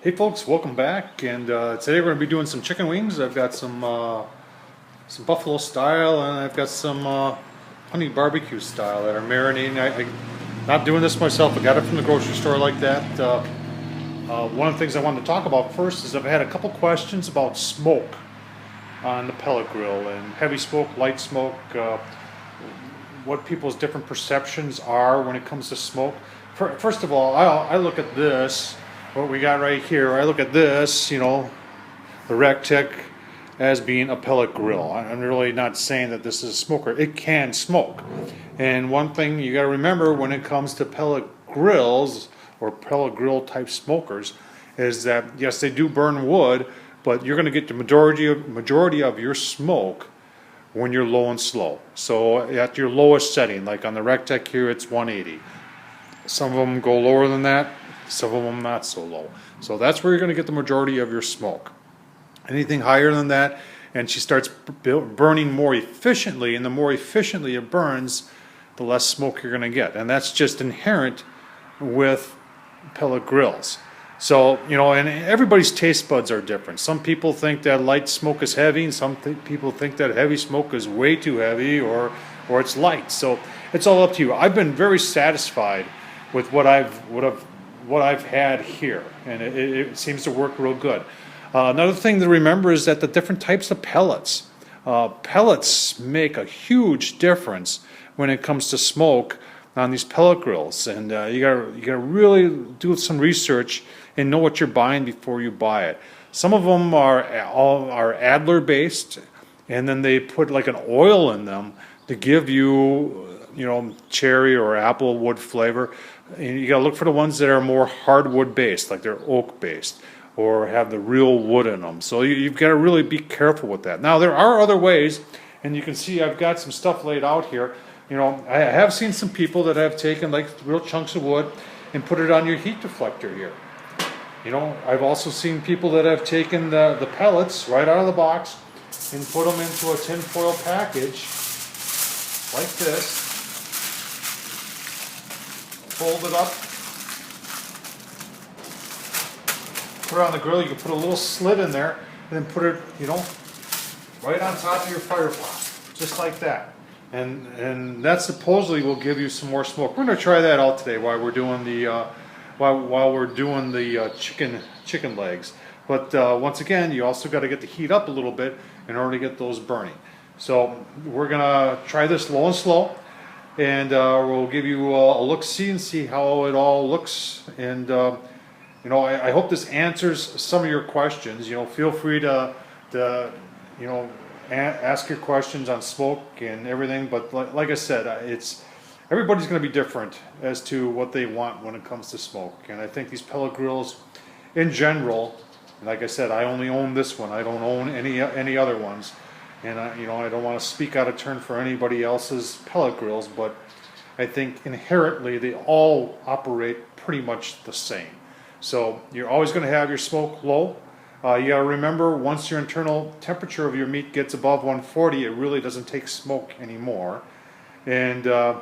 Hey folks, welcome back. And today we're going to be doing some chicken wings. I've got some buffalo style, and I've got some honey barbecue style that are marinating. Not doing this myself. I got it from the grocery store like that. One of the things I wanted to talk about first is I've had a couple questions about smoke on the pellet grill and heavy smoke, light smoke, what people's different perceptions are when it comes to smoke. First of all, I look at this, what we got right here. I look at this, the Tec as being a pellet grill. I'm really not saying that this is a smoker. It can smoke. And one thing you got to remember when it comes to pellet grills or pellet grill type smokers is that yes, they do burn wood, but you're going to get the majority of your smoke when you're low and slow. So at your lowest setting, like on the Tec here, it's 180. Some of them go lower than that, some of them not so low. So that's where you're going to get the majority of your smoke. Anything higher than that, and she starts burning more efficiently, and the more efficiently it burns, the less smoke you're going to get. And that's just inherent with pellet grills. So, and everybody's taste buds are different. Some people think that light smoke is heavy, and some people think that heavy smoke is way too heavy, or it's light. So it's all up to you. I've been very satisfied with what I've had here, and it seems to work real good. Another thing to remember is that the different types of pellets. Pellets make a huge difference when it comes to smoke on these pellet grills, and you gotta really do some research and know what you're buying before you buy it. Some of them are Adler based, and then they put like an oil in them to give you cherry or apple wood flavor. And you gotta look for the ones that are more hardwood based, like they're oak based or have the real wood in them. So you've got to really be careful with that. Now there are other ways, and you can see I've got some stuff laid out here. I have seen some people that have taken like real chunks of wood and put it on your heat deflector here. I've also seen people that have taken the pellets right out of the box and put them into a tin foil package like this, fold it up, put it on the grill. You can put a little slit in there and then put it, right on top of your fire pot, just like that. And that supposedly will give you some more smoke. We're going to try that out today while we're doing the chicken legs. But once again, you also got to get the heat up a little bit in order to get those burning. So we're going to try this low and slow, and we'll give you a look-see and see how it all looks. And I hope this answers some of your questions. Feel free to ask your questions on smoke and everything. But like I said, everybody's going to be different as to what they want when it comes to smoke. And I think these pellet grills, in general, like I said, I only own this one. I don't own any other ones. And I don't want to speak out of turn for anybody else's pellet grills, but I think inherently they all operate pretty much the same. So you're always going to have your smoke low. You got to remember, once your internal temperature of your meat gets above 140, it really doesn't take smoke anymore. And the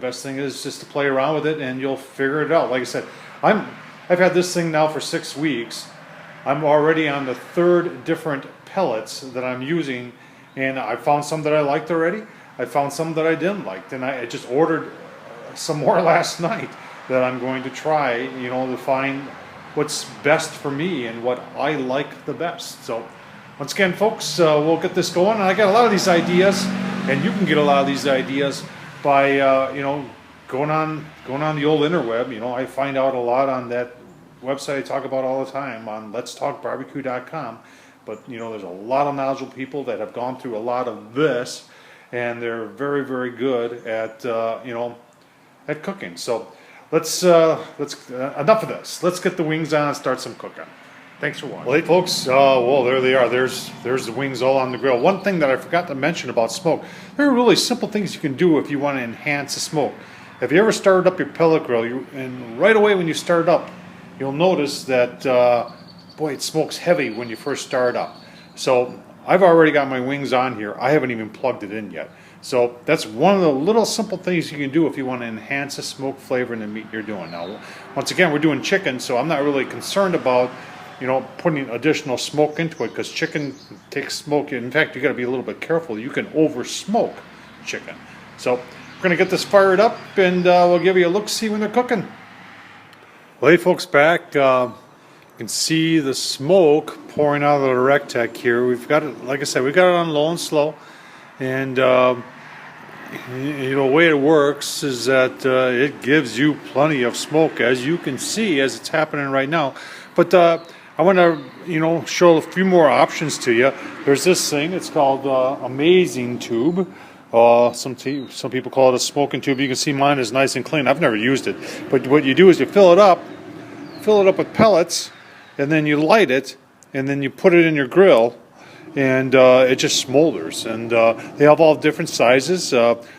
best thing is just to play around with it, and you'll figure it out. Like I said, I've had this thing now for 6 weeks. I'm already on the 3rd different pellets that I'm using, and I found some that I liked already. I found some that I didn't like, and I just ordered some more last night that I'm going to try, to find what's best for me and what I like the best. So once again, folks, we'll get this going. And I got a lot of these ideas, and you can get a lot of these ideas by going on the old interweb. I find out a lot on that website I talk about all the time on letstalkbarbecue.com. But there's a lot of knowledgeable people that have gone through a lot of this, and they're very, very good at at cooking. So let's enough of this. Let's get the wings on and start some cooking. Thanks for watching. Well, hey folks, well, there they are. There's the wings all on the grill. One thing that I forgot to mention about smoke, there are really simple things you can do if you want to enhance the smoke. Have you ever started up your pellet grill, and right away when you start it up, you'll notice that, boy, it smokes heavy when you first start up. So I've already got my wings on here. I haven't even plugged it in yet. So that's one of the little simple things you can do if you want to enhance the smoke flavor in the meat you're doing. Now, once again, we're doing chicken, so I'm not really concerned about, putting additional smoke into it, because chicken takes smoke. In fact, you got to be a little bit careful. You can over smoke chicken. So we're going to get this fired up, and we'll give you a look, see when they're cooking. Well, hey folks, back. You can see the smoke pouring out of the Rectech here. We've got it, like I said, we got it on low and slow. And the way it works is that it gives you plenty of smoke, as you can see, as it's happening right now. But I want to, show a few more options to you. There's this thing. It's called Amazing Tube. Some people call it a smoking tube. You can see mine is nice and clean. I've never used it, but what you do is you fill it up with pellets, and then you light it, and then you put it in your grill. And it just smolders, and they have all different sizes.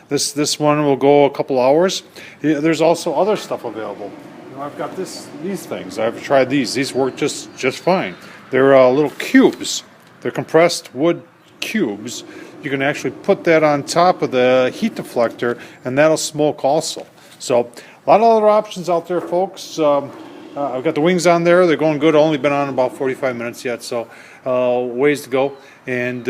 This one will go a couple hours. There's also other stuff available. I've got these things. I've tried these. These work just fine. They're little cubes. They're compressed wood cubes. You can actually put that on top of the heat deflector, and that'll smoke also. So a lot of other options out there, folks. I've got the wings on there. They're going good. Only been on about 45 minutes yet, so ways to go. And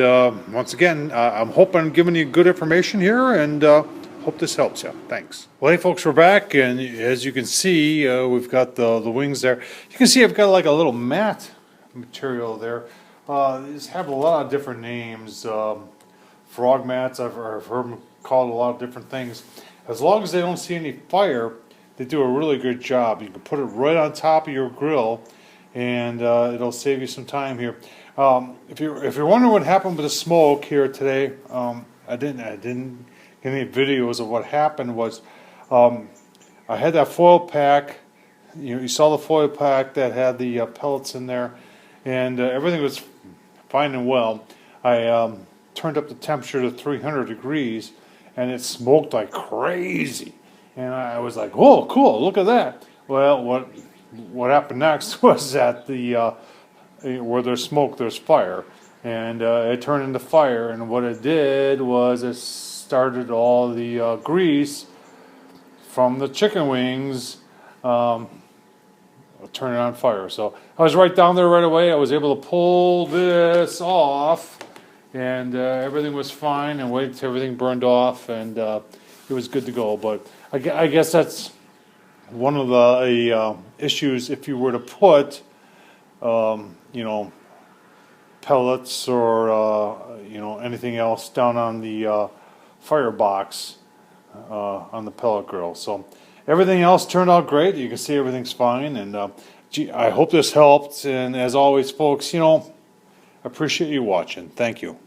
once again, I'm hoping I'm giving you good information here, and hope this helps you. Thanks. Well, hey folks, we're back, and as you can see, we've got the wings there. You can see I've got like a little mat material there. These have a lot of different names. Frog mats, I've heard them called a lot of different things. As long as they don't see any fire, they do a really good job. You can put it right on top of your grill, and it'll save you some time here. If you're wondering what happened with the smoke here today, I didn't get any videos of what happened. Was I had that foil pack. You saw the foil pack that had the pellets in there, and everything was fine and well. I turned up the temperature to 300 degrees, and it smoked like crazy. And I was like, "Whoa, cool! Look at that." Well, what happened next was that where there's smoke, there's fire, and it turned into fire. And what it did was it started all the grease from the chicken wings turning on fire. So I was right down there right away. I was able to pull this off, and everything was fine, and wait till everything burned off, and it was good to go. But I guess that's one of the issues if you were to put, pellets or anything else down on the firebox on the pellet grill. So everything else turned out great. You can see everything's fine, and I hope this helped. And as always, folks, I appreciate you watching. Thank you.